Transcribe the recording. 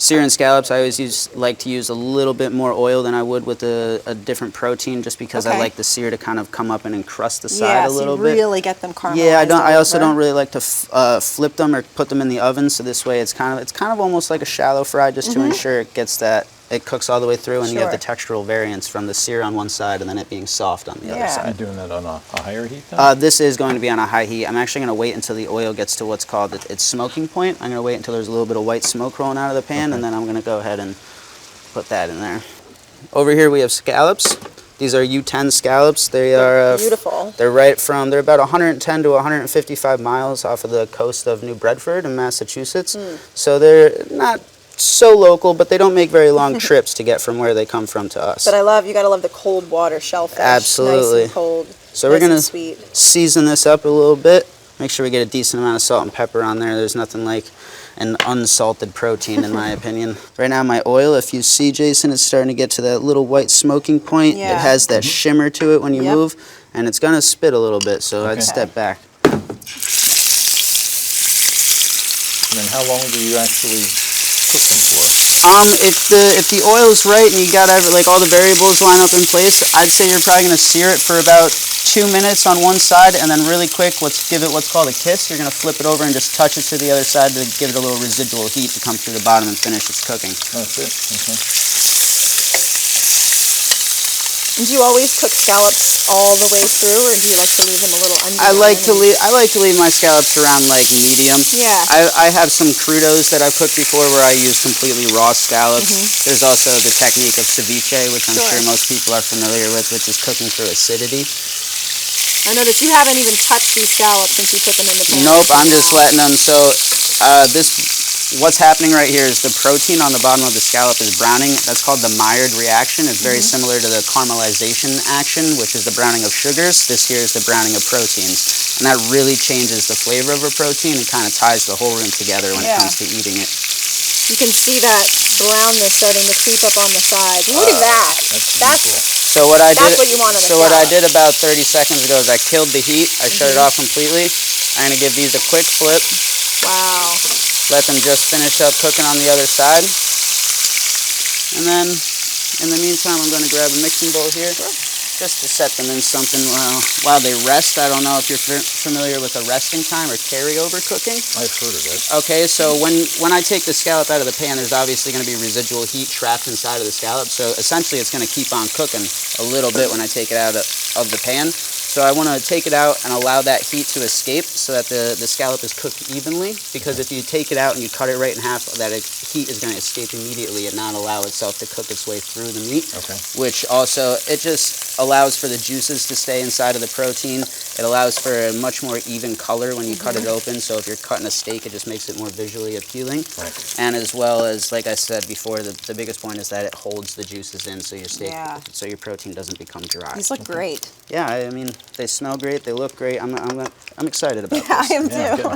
Searing scallops, I always like to use a little bit more oil than I would with a different protein, just because I like the sear to kind of come up and encrust the side a little bit. Yeah, really get them caramelized. Yeah, I also don't really like to flip them or put them in the oven, so this way it's kind of almost like a shallow fry, just to ensure it gets it cooks all the way through, and you have the textural variance from the sear on one side and then it being soft on the other side. Are you doing that on a higher heat then? This is going to be on a high heat. I'm actually going to wait until the oil gets to what's called its smoking point. I'm going to wait until there's a little bit of white smoke rolling out of the pan, and then I'm going to go ahead and put that in there. Over here we have scallops. These are U10 scallops. They are beautiful. They're they're about 110 to 155 miles off of the coast of New Bedford in Massachusetts. So they're not so local, but they don't make very long trips to get from where they come from to us. But you gotta love the cold water shellfish. Absolutely. Nice and cold. So we're gonna season this up a little bit. Make sure we get a decent amount of salt and pepper on there. There's nothing like an unsalted protein, in my opinion. Right now my oil, if you see, Jason, it's starting to get to that little white smoking point. Yeah. It has that shimmer to it when you move, and it's gonna spit a little bit, so I'd step back. And then how long do you actually cook them for? If the oil's right and you got all the variables line up in place, I'd say you're probably gonna sear it for about 2 minutes on one side, and then really quick, give it what's called a kiss. You're gonna flip it over and just touch it to the other side to give it a little residual heat to come through the bottom and finish its cooking. That's it. Okay. And do you always cook scallops all the way through, or do you like to leave them a little under? I like to leave my scallops around medium. Yeah. I have some crudos that I've cooked before where I use completely raw scallops. There's also the technique of ceviche, which I'm sure most people are familiar with, which is cooking through acidity. I noticed you haven't even touched these scallops since you put them in the pan. Nope, I'm just letting them. So what's happening right here is the protein on the bottom of the scallop is browning. That's called the Maillard reaction. It's very similar to the caramelization action, which is the browning of sugars. This here is the browning of proteins. And that really changes the flavor of a protein and kind of ties the whole room together when it comes to eating it. You can see that brownness starting to creep up on the sides. Look at that. That's so what I did, what you want on a what I did about 30 seconds ago is I killed the heat. I shut it off completely. I'm going to give these a quick flip. Wow. Let them just finish up cooking on the other side. And then, in the meantime, I'm going to grab a mixing bowl here. Just to set them in something while they rest. I don't know if you're familiar with a resting time or carryover cooking. I've heard of it. Okay, so when I take the scallop out of the pan, there's obviously going to be residual heat trapped inside of the scallop. So essentially it's going to keep on cooking a little bit when I take it out of the pan. So I want to take it out and allow that heat to escape so that the scallop is cooked evenly, because if you take it out and you cut it right in half, that heat is going to escape immediately and not allow itself to cook its way through the meat, which also, it just allows for the juices to stay inside of the protein. It allows for a much more even color when you cut it open, so if you're cutting a steak, it just makes it more visually appealing. And as well as, like I said before, the biggest point is that it holds the juices in so your steak, so your protein doesn't become dry. These look great. Yeah, I mean, they smell great, they look great. I'm excited about this. I am too.